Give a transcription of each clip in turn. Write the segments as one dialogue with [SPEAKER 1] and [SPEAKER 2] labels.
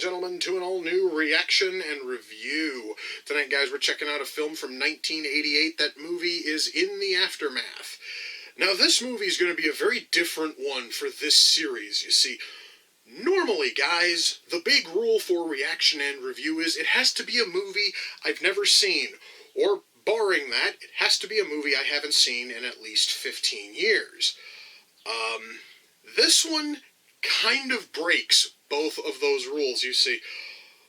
[SPEAKER 1] gentlemen, to an all-new reaction and review. Tonight, guys, we're checking out a film from 1988. That movie is In the Aftermath. Now, this movie is going to be a very different one for this series, you see. Normally, guys, the big rule for reaction and review is it has to be a movie I've never seen, or barring that, it has to be a movie I haven't seen in at least 15 years. This one kind of breaks both of those rules, you see.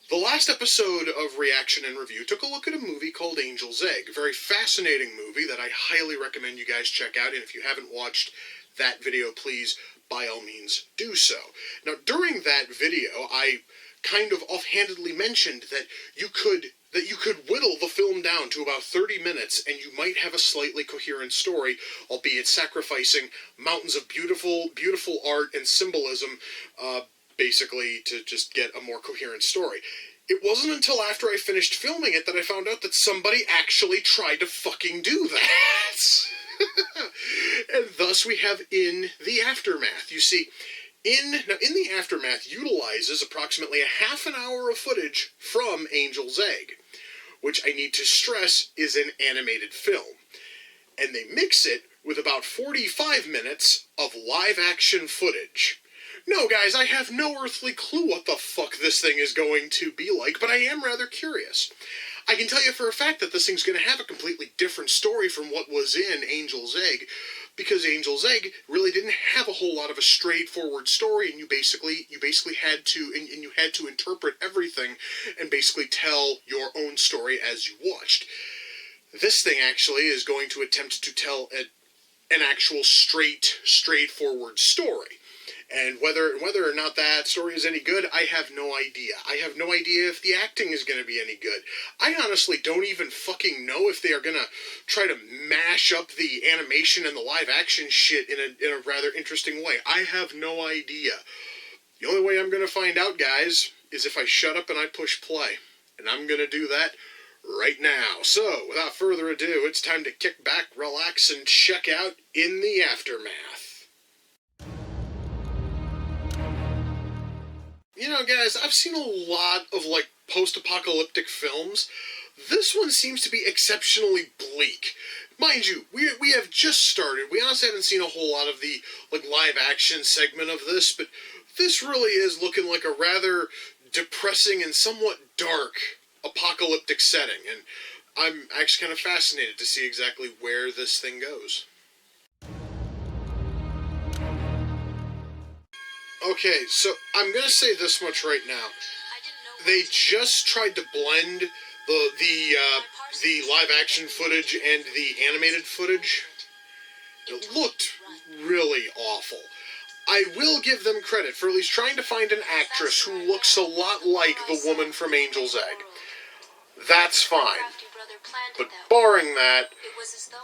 [SPEAKER 1] The last episode of Reaction and Review took a look at a movie called Angel's Egg, a very fascinating movie that I highly recommend you guys check out, and if you haven't watched that video, please, by all means, do so. Now, during that video, I kind of offhandedly mentioned that you could whittle the film down to about 30 minutes and you might have a slightly coherent story, albeit sacrificing mountains of beautiful, beautiful art and symbolism, basically to just get a more coherent story. It wasn't until after I finished filming it that I found out that somebody actually tried to fucking do that. And thus we have In the Aftermath. You see, In the Aftermath utilizes approximately a half an hour of footage from Angel's Egg, which I need to stress is an animated film. And they mix it with about 45 minutes of live-action footage. No, guys, I have no earthly clue what the fuck this thing is going to be like, but I am rather curious. I can tell you for a fact that this thing's going to have a completely different story from what was in Angel's Egg, because Angel's Egg really didn't have a whole lot of a straightforward story, and you basically had to, and you had to interpret everything and basically tell your own story as you watched. This thing actually is going to attempt to tell an actual straightforward story. And whether or not that story is any good, I have no idea. I have no idea if the acting is going to be any good. I honestly don't even fucking know if they are going to try to mash up the animation and the live-action shit in a rather interesting way. I have no idea. The only way I'm going to find out, guys, is if I shut up and I push play. And I'm going to do that right now. So, without further ado, it's time to kick back, relax, and check out In the Aftermath. You know, guys, I've seen a lot of, post-apocalyptic films. This one seems to be exceptionally bleak. Mind you, we have just started. We honestly haven't seen a whole lot of the, live-action segment of this, but this really is looking like a rather depressing and somewhat dark apocalyptic setting, and I'm actually kind of fascinated to see exactly where this thing goes. Okay, so I'm going to say this much right now. They just tried to blend the live-action footage and the animated footage. It looked really awful. I will give them credit for at least trying to find an actress who looks a lot like the woman from Angel's Egg. That's fine. But barring that,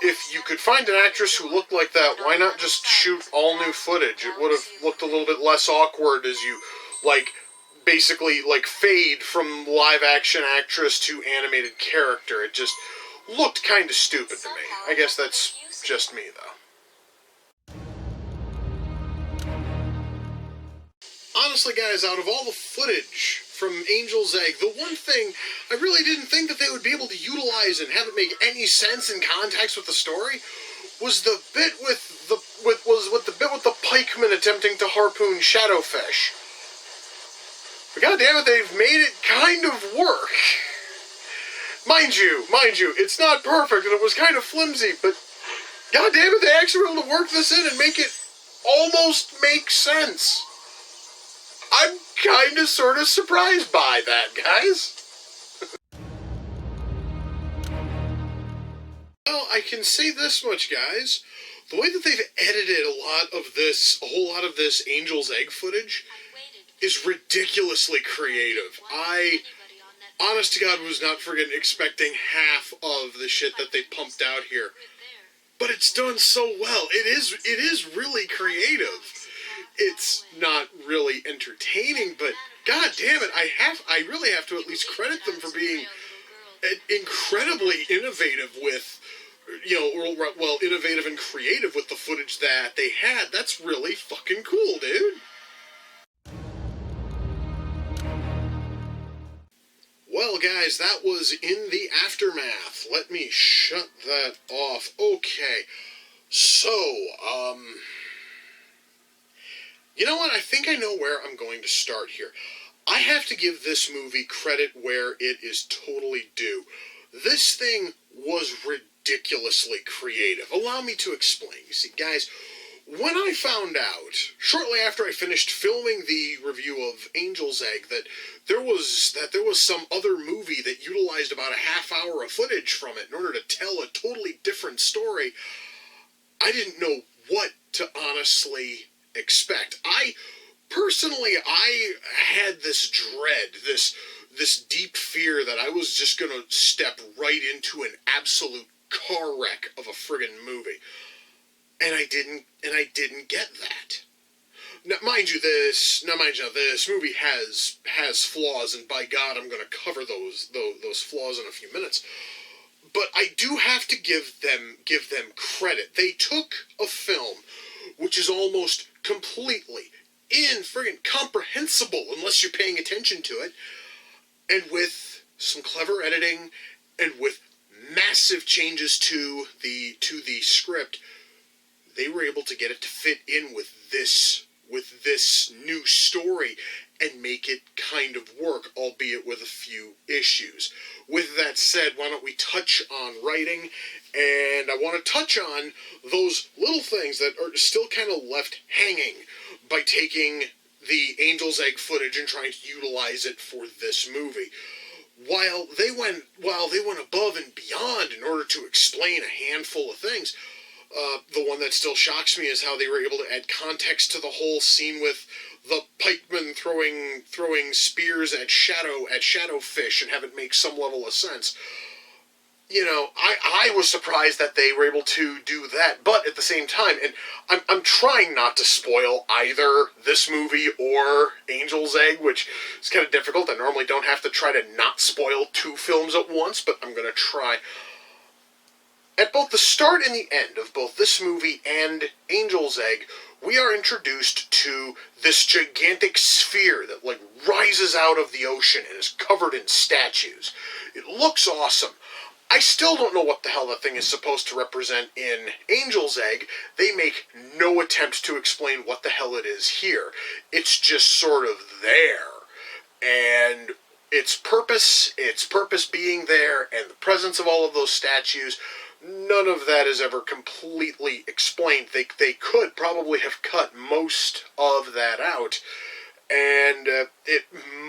[SPEAKER 1] if you could find an actress who looked like that, why not just shoot all new footage? It would have looked a little bit less awkward as you, basically fade from live-action actress to animated character. It just looked kind of stupid to me. I guess that's just me, though. Honestly, guys, out of all the footage from Angel's Egg, the one thing I really didn't think that they would be able to utilize and have it make any sense in context with the story was the bit with the pikeman attempting to harpoon Shadowfish. But goddammit, they've made it kind of work. Mind you, it's not perfect and it was kind of flimsy, but goddammit, they actually were able to work this in and make it almost make sense. I'm kind of sort of surprised by that, guys. Well, I can say this much, guys. The way that they've edited a whole lot of this Angel's Egg footage is ridiculously creative. I, honest to God, was not friggin' expecting half of the shit that they pumped out here. But it's done so well. It is really creative. It's not really entertaining, but god damn it, I really have to at least credit them for being incredibly innovative with, innovative and creative with the footage that they had. That's really fucking cool, dude. guys, that was In the Aftermath. Let me shut that off. Okay. So, you know what? I think I know where I'm going to start here. I have to give this movie credit where it is totally due. This thing was ridiculously creative. Allow me to explain. You see, guys, when I found out, shortly after I finished filming the review of Angel's Egg, that there was some other movie that utilized about a half hour of footage from it in order to tell a totally different story, I didn't know what to honestly expect. Personally, I had this dread, this deep fear that I was just going to step right into an absolute car wreck of a friggin' movie. And I didn't get that. Now, mind you, this movie has flaws, and by God, I'm going to cover those flaws in a few minutes. But I do have to give them credit. They took a film which is almost completely incomprehensible unless you're paying attention to it, and with some clever editing and with massive changes to the script, they were able to get it to fit in with this new story and make it kind of work, albeit with a few issues. With that said, why don't we touch on writing? And I want to touch on those little things that are still kind of left hanging by taking the Angel's Egg footage and trying to utilize it for this movie. While they went above and beyond in order to explain a handful of things, the one that still shocks me is how they were able to add context to the whole scene with the pikemen throwing spears at shadowfish and have it make some level of sense. You know, I was surprised that they were able to do that, but at the same time, and I'm trying not to spoil either this movie or Angel's Egg, which is kind of difficult. I normally don't have to try to not spoil two films at once, but I'm going to try. At both the start and the end of both this movie and Angel's Egg, we are introduced to this gigantic sphere that, like, rises out of the ocean and is covered in statues. It looks awesome. I still don't know what the hell that thing is supposed to represent in Angel's Egg. They make no attempt to explain what the hell it is here. It's just sort of there. And its purpose being there, and the presence of all of those statues, none of that is ever completely explained. They could probably have cut most of that out, and it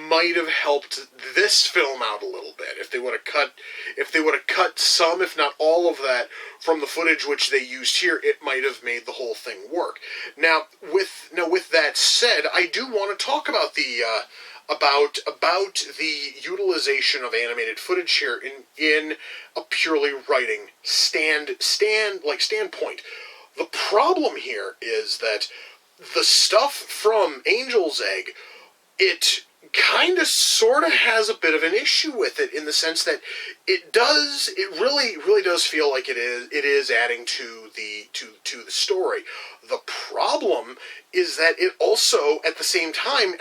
[SPEAKER 1] might have helped this film out a little bit if they would have cut some, if not all of that from the footage which they used here. It might have made the whole thing work. Now with that said, I do want to talk about the utilization of animated footage here in a purely writing standpoint. The problem here is that the stuff from Angel's Egg, it kind of sort of has a bit of an issue with it, in the sense that it really does feel like it is adding to the story. The problem is that it also, at the same time,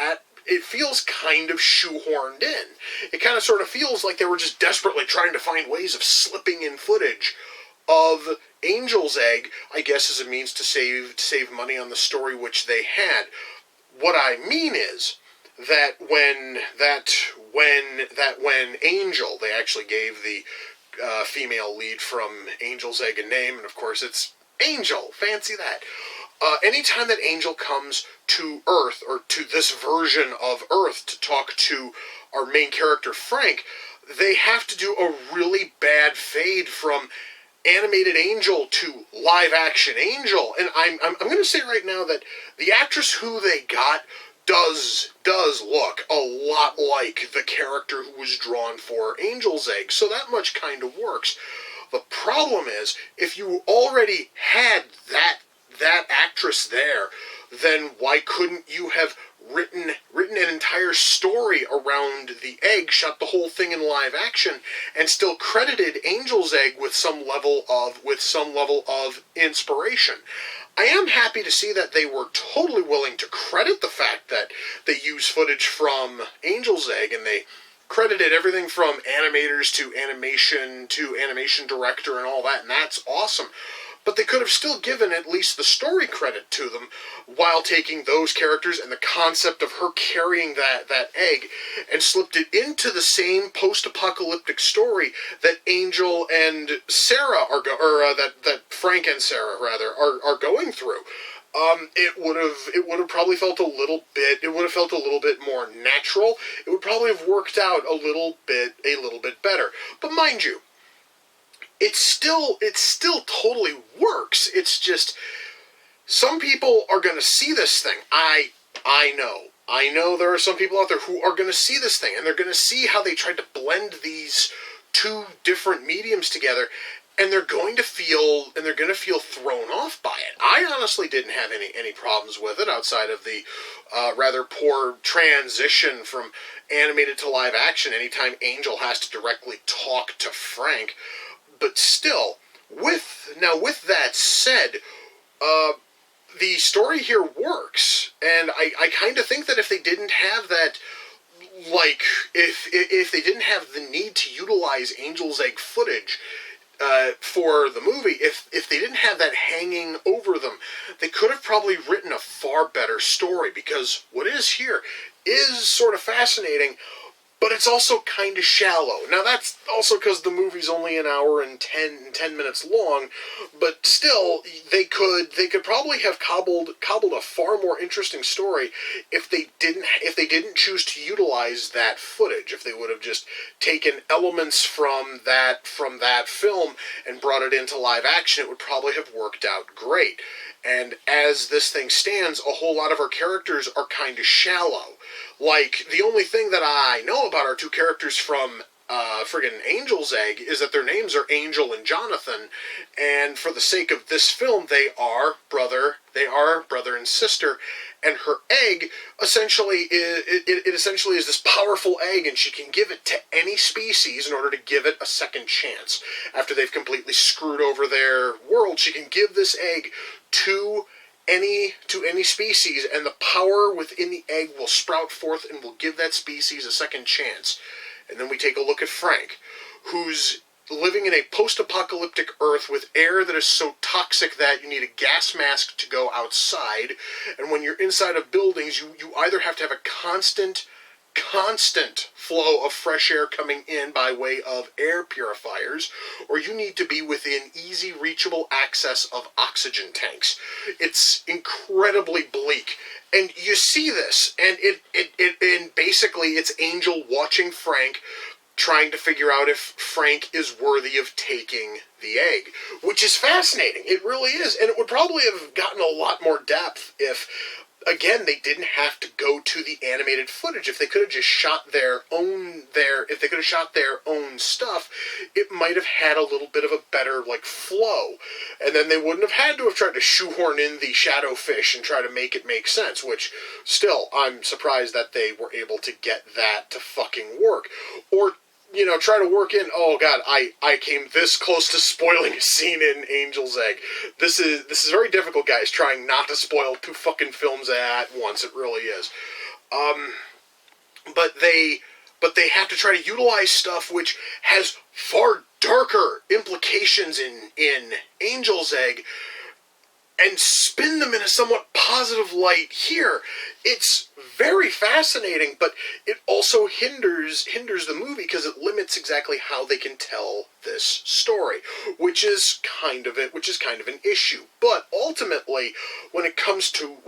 [SPEAKER 1] it feels kind of shoehorned in. It kind of sort of feels like they were just desperately trying to find ways of slipping in footage of Angel's Egg, I guess, as a means to save money on the story which they had. What I mean is that when Angel, they actually gave the female lead from Angel's Egg a name, and of course it's Angel. Fancy that. Anytime that Angel comes to Earth, or to this version of Earth, to talk to our main character Frank, they have to do a really bad fade from animated Angel to live action Angel. And I'm going to say right now that the actress who they got does look a lot like the character who was drawn for Angel's Egg, so that much kind of works. The problem is, if you already had that actress there, then why couldn't you have written an entire story around the egg, shot the whole thing in live action, and still credited Angel's Egg with some level of inspiration? I am happy to see that they were totally willing to credit the fact that they use footage from Angel's Egg, and they credited everything from animators to animation director and all that, and that's awesome. But they could have still given at least the story credit to them while taking those characters and the concept of her carrying that egg and slipped it into the same post-apocalyptic story that Angel and Sarah that Frank and Sarah rather are going through. It would have probably felt a little bit more natural. It would probably have worked out a little bit better. But mind you, it still totally works. It's just some people are going to see this thing. I know there are some people out there who are going to see this thing, and they're going to see how they tried to blend these two different mediums together, and they're going to feel thrown off by it. I honestly didn't have any problems with it outside of the rather poor transition from animated to live action anytime Angel has to directly talk to Frank. But still, with that said, the story here works, and I kind of think that if they didn't have that, like, if they didn't have the need to utilize Angel's Egg footage for the movie, if they didn't have that hanging over them, they could have probably written a far better story, because what is here is sort of fascinating, but it's also kind of shallow. Now, that's also because the movie's only an hour and 10 minutes long, but still, they could probably have cobbled a far more interesting story if they didn't choose to utilize that footage. If they would have just taken elements from that film and brought it into live action, it would probably have worked out great. And as this thing stands, a whole lot of our characters are kind of shallow. Like, the only thing that I know about our two characters from friggin' Angel's Egg is that their names are Angel and Jonathan, and for the sake of this film, they are brother and sister, and her egg essentially is this powerful egg, and she can give it to any species in order to give it a second chance. After they've completely screwed over their world, she can give this egg to any species, and the power within the egg will sprout forth and will give that species a second chance. And then we take a look at Frank, who's living in a post-apocalyptic Earth with air that is so toxic that you need a gas mask to go outside, and when you're inside of buildings, you either have to have a constant flow of fresh air coming in by way of air purifiers, or you need to be within easy reachable access of oxygen tanks. It's incredibly bleak, and you see this, and and basically it's Angel watching Frank, trying to figure out if Frank is worthy of taking the egg, which is fascinating. It really is, and it would probably have gotten a lot more depth if, again, they didn't have to go to the animated footage. If they could have just shot their own stuff, it might have had a little bit of a better, like, flow. And then they wouldn't have had to have tried to shoehorn in the shadow fish and try to make it make sense, which, still, I'm surprised that they were able to get that to fucking work. Or, try to work in, oh god, I came this close to spoiling a scene in Angel's Egg. This is very difficult, guys, trying not to spoil two fucking films at once. It really is. But they have to try to utilize stuff which has far darker implications in Angel's Egg and spin them in a somewhat positive light here. It's very fascinating, but it also hinders the movie because it limits exactly how they can tell this story, which is kind of an issue. But ultimately, when it comes to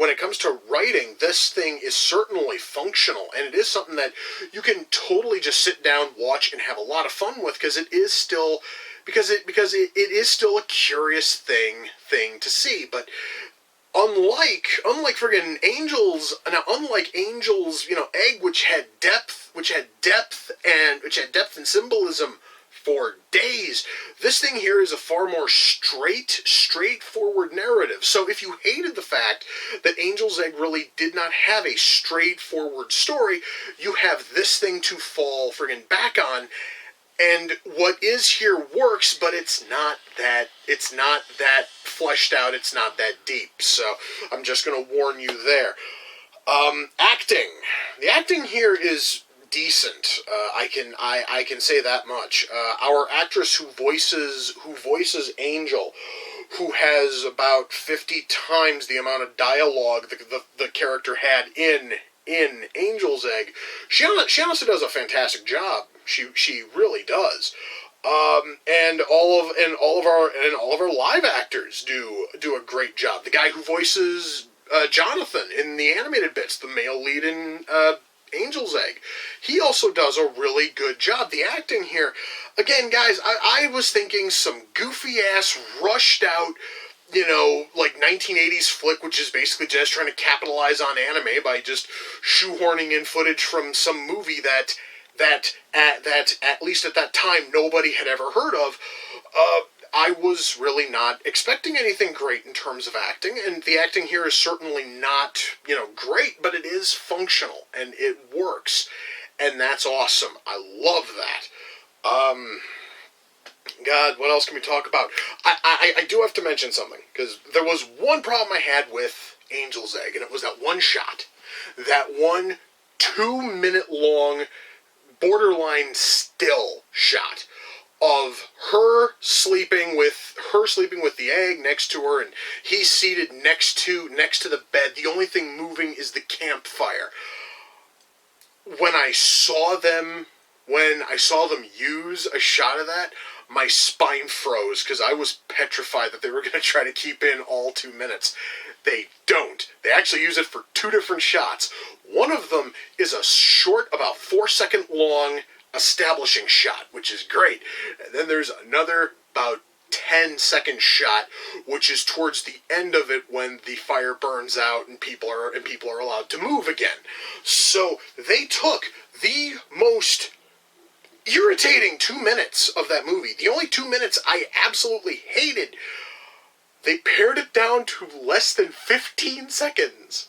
[SPEAKER 1] writing, this thing is certainly functional, and it is something that you can totally just sit down, watch, and have a lot of fun with, because it is still a curious thing to see. But unlike friggin' Angel's Egg, which had depth and symbolism for days, this thing here is a far more straightforward narrative. So if you hated the fact that Angel's Egg really did not have a straightforward story, you have this thing to fall friggin' back on. And what is here works, but it's not that fleshed out, it's not that deep. So I'm just going to warn you there. Acting. The acting here is decent. I can say that much. Our actress who voices Angel, who has about 50 times the amount of dialogue the character had in Angel's Egg, she honestly does a fantastic job. She really does. And all of our live actors do a great job. The guy who voices Jonathan in the animated bits, the male lead in Angel's Egg, he also does a really good job. The acting here, again, guys, I was thinking some goofy ass, rushed out, like 1980s flick, which is basically just trying to capitalize on anime by just shoehorning in footage from some movie that at least at that time nobody had ever heard of. I was really not expecting anything great in terms of acting, and the acting here is certainly not, great, but it is functional, and it works, and that's awesome. I love that. God, what else can we talk about? I do have to mention something, because there was one problem I had with Angel's Egg, and it was that one shot. That one 2-minute long borderline still shot of her sleeping with the egg next to her, and he's seated next to the bed. The only thing moving is the campfire. When I saw them use a shot of that, my spine froze, because I was petrified that they were going to try to keep in all 2 minutes. They don't. They actually use it for 2 different shots. One of them is a short, about 4-second long establishing shot, which is great. And then there's another about 10-second shot, which is towards the end of it when the fire burns out and people are allowed to move again. So they took the most irritating 2 minutes of that movie, the only 2 minutes I absolutely hated, they pared it down to less than 15 seconds.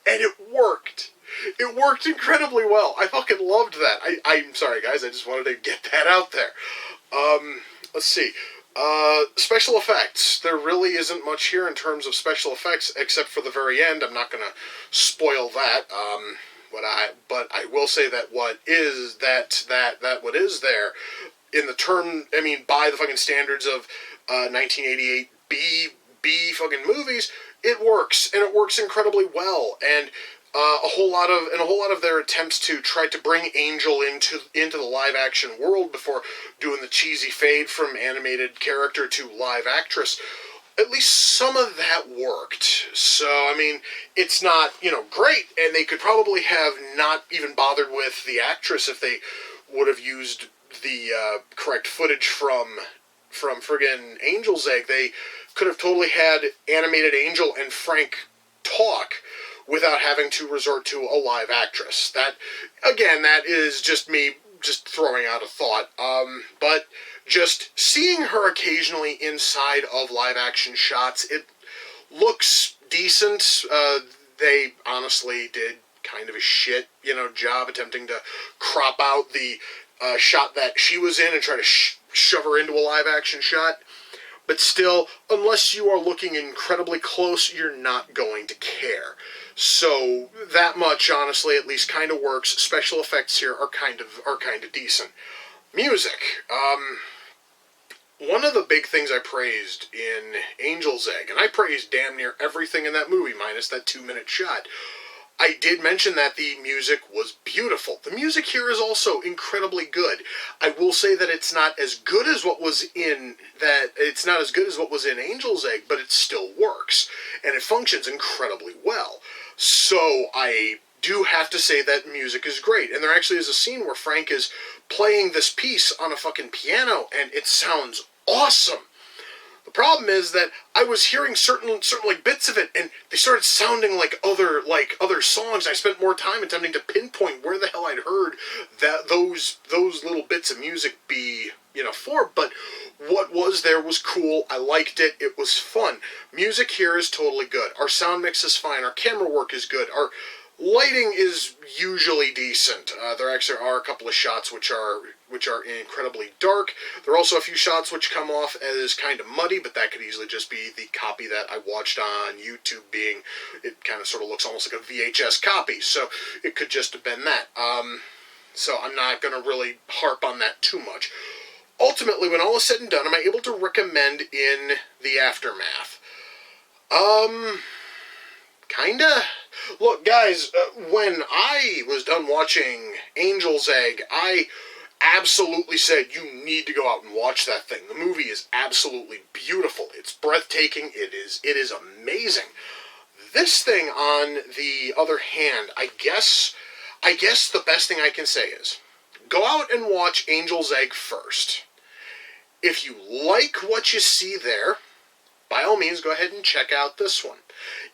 [SPEAKER 1] And it worked. It worked incredibly well. I fucking loved that. I'm sorry, guys. I just wanted to get that out there. Let's see. Special effects. There really isn't much here in terms of special effects, except for the very end. I'm not going to spoil that. But I will say that what is there in the term, by the fucking standards of 1988 B fucking movies, it works, and it works incredibly well. And a whole lot of their attempts to try to bring Angel into the live action world before doing the cheesy fade from animated character to live actress, at least some of that worked. So, it's not, great, and they could probably have not even bothered with the actress if they would have used the correct footage from friggin' Angel's Egg. They could have totally had animated Angel and Frank talk without having to resort to a live actress. That is just me just throwing out a thought. But just seeing her occasionally inside of live action shots, it looks decent. They honestly did kind of a shit, job attempting to crop out the shot that she was in and try to shove her into a live action shot. But still, unless you are looking incredibly close, you're not going to care. So that much, honestly, at least kind of works. Special effects here are kind of decent. Music. One of the big things I praised in Angel's Egg, and I praised damn near everything in that movie minus that 2-minute shot, I did mention that the music was beautiful. The music here is also incredibly good. I will say that it's not as good as what was in Angel's Egg, but it still works, and it functions incredibly well. So I do have to say that music is great, and there actually is a scene where Frank is playing this piece on a fucking piano, and it sounds awesome. The problem is that I was hearing certain like bits of it, and they started sounding like other songs. I spent more time attempting to pinpoint where the hell I'd heard those little bits of music be for. But what was there was cool. I liked it. It was fun. Music here is totally good. Our sound mix is fine. Our camera work is good. Our lighting is usually decent. There actually are a couple of shots which are incredibly dark. There are also a few shots which come off as kind of muddy, but that could easily just be the copy that I watched on YouTube it kind of sort of looks almost like a VHS copy, so it could just have been that. so I'm not going to really harp on that too much. Ultimately, when all is said and done, am I able to recommend In the Aftermath? Kinda. Look, guys, when I was done watching Angel's Egg, I absolutely said you need to go out and watch that thing. The movie is absolutely beautiful. It's breathtaking. It is amazing. This thing, on the other hand, I guess the best thing I can say is go out and watch Angel's Egg first. If you like what you see there, by all means, go ahead and check out this one.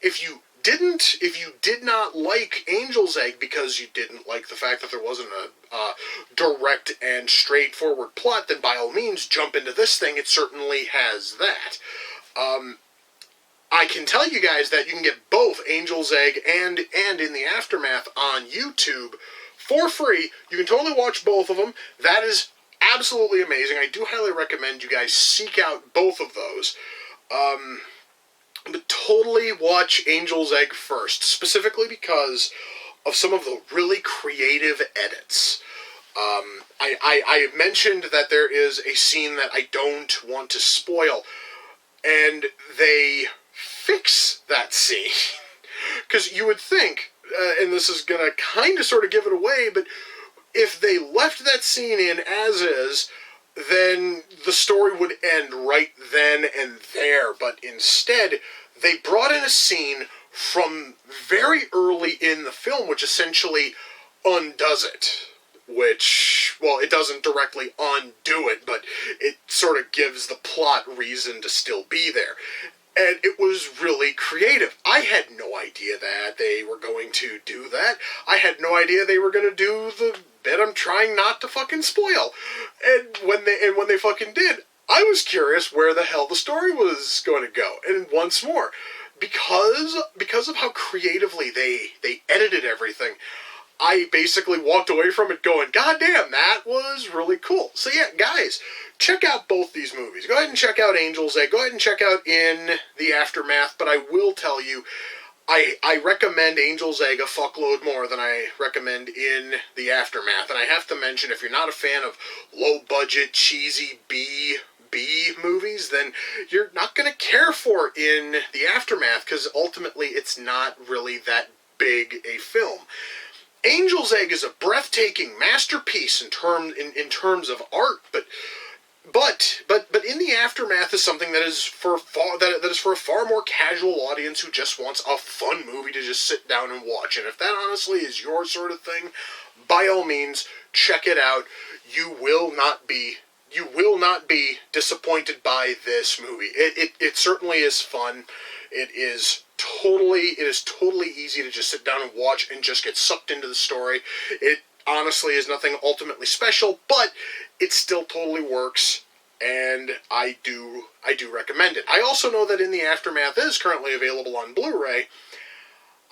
[SPEAKER 1] If you did not like Angel's Egg because you didn't like the fact that there wasn't a direct and straightforward plot, then by all means, jump into this thing. It certainly has that. I can tell you guys that you can get both Angel's Egg and In the Aftermath on YouTube for free. You can totally watch both of them. That is absolutely amazing. I do highly recommend you guys seek out both of those. But totally watch Angel's Egg first, specifically because of some of the really creative edits. I mentioned that there is a scene that I don't want to spoil, and they fix that scene. Because you would think, and this is going to kind of sort of give it away, but if they left that scene in as is, then the story would end right then and there. But instead, they brought in a scene from very early in the film, which essentially undoes it. Which, well, it doesn't directly undo it, but it sort of gives the plot reason to still be there. And it was really creative. I had no idea that they were going to do that. I had no idea they were going to do the bit I'm trying not to fucking spoil. And when they fucking did, I was curious where the hell the story was going to go. And once more, because of how creatively they edited everything, I basically walked away from it going, God damn, that was really cool. So yeah, guys, check out both these movies. Go ahead and check out Angel's Egg. Go ahead and check out In the Aftermath. But I will tell you, I recommend Angel's Egg a fuckload more than I recommend In the Aftermath. And I have to mention, if you're not a fan of low-budget, cheesy B movies, then you're not going to care for In the Aftermath, because ultimately it's not really that big a film. Angel's Egg is a breathtaking masterpiece in terms of art, but In the Aftermath is something that is for a far more casual audience who just wants a fun movie to just sit down and watch. And if that honestly is your sort of thing, by all means, check it out. You will not be disappointed by this movie. It certainly is fun. It is totally easy to just sit down and watch and just get sucked into the story. It honestly is nothing ultimately special, but it still totally works, and I do recommend it. I also know that In the Aftermath is currently available on Blu-ray.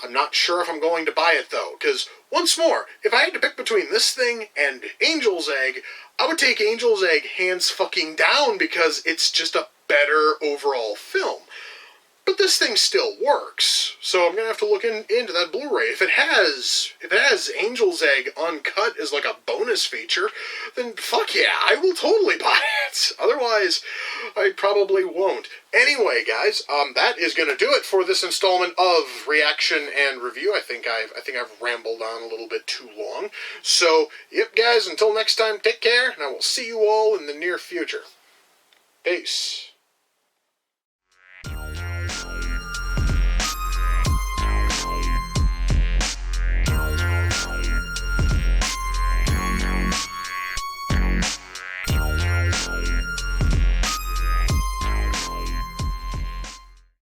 [SPEAKER 1] I'm not sure if I'm going to buy it, though, because, once more, if I had to pick between this thing and Angel's Egg, I would take Angel's Egg hands fucking down, because it's just a better overall film. But this thing still works, so I'm going to have to look into that Blu-ray. If it has Angel's Egg uncut as like a bonus feature, then fuck yeah, I will totally buy it. Otherwise, I probably won't. Anyway, guys, that is going to do it for this installment of Reaction and Review. I think I've rambled on a little bit too long. So, yep, guys, until next time, take care, and I will see you all in the near future. Peace.